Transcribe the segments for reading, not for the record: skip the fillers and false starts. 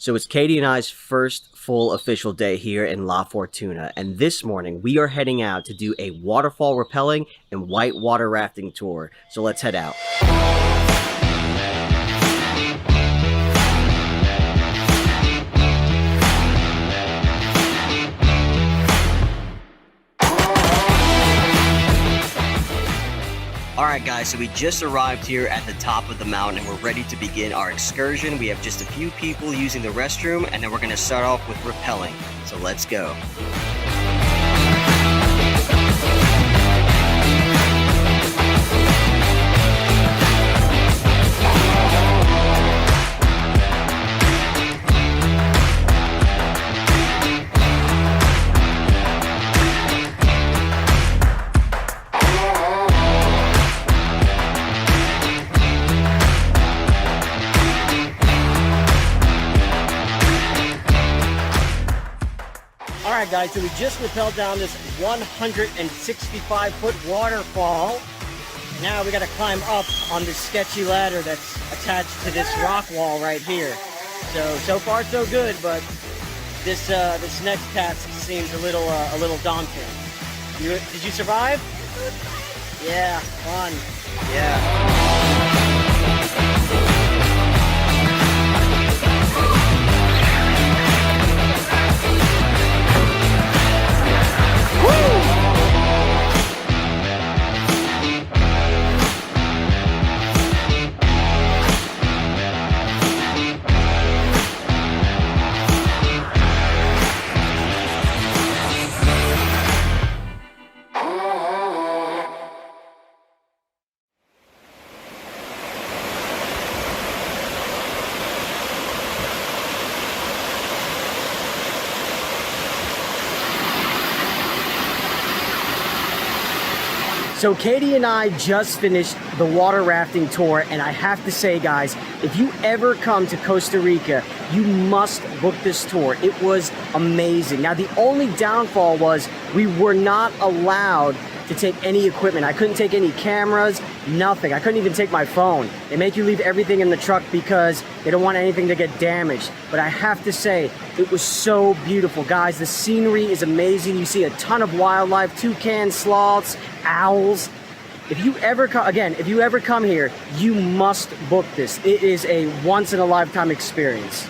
So it's Katie and I's first full official day here in La Fortuna, and this morning we are heading out to do a waterfall rappelling and whitewater rafting tour. So let's head out. Alright guys, so we just arrived here at the top of the mountain and we're ready to begin our excursion. We have just a few people using the restroom and then we're going to start off with rappelling. So let's go. Alright guys, so we just rappelled down this 165-foot waterfall. Now we gotta climb up on this sketchy ladder that's attached to this rock wall right here. So far so good, but this next task seems a little daunting. Did you survive? Yeah, fun. Yeah. So Katie and I just finished the water rafting tour, and I have to say guys, if you ever come to Costa Rica, you must book this tour. It was amazing. Now the only downfall was we were not allowed to take any equipment. I couldn't take any cameras, nothing. I couldn't even take my phone. They make you leave everything in the truck because they don't want anything to get damaged. But I have to say, it was so beautiful. Guys, the scenery is amazing. You see a ton of wildlife, toucans, sloths, owls. If you ever come here, you must book this. It is a once-in-a-lifetime experience.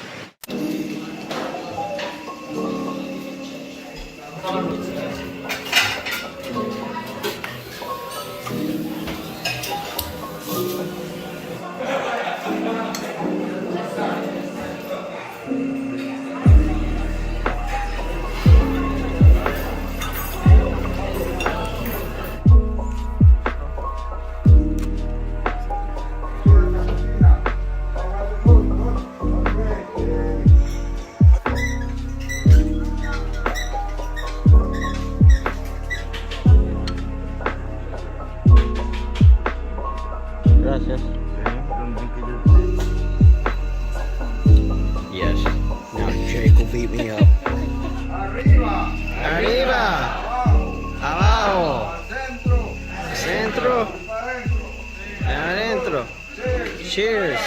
Gracias. Yes. Now Jake will beat me up. Arriba. Arriba. Abajo. Centro. Centro. Adentro. Cheers.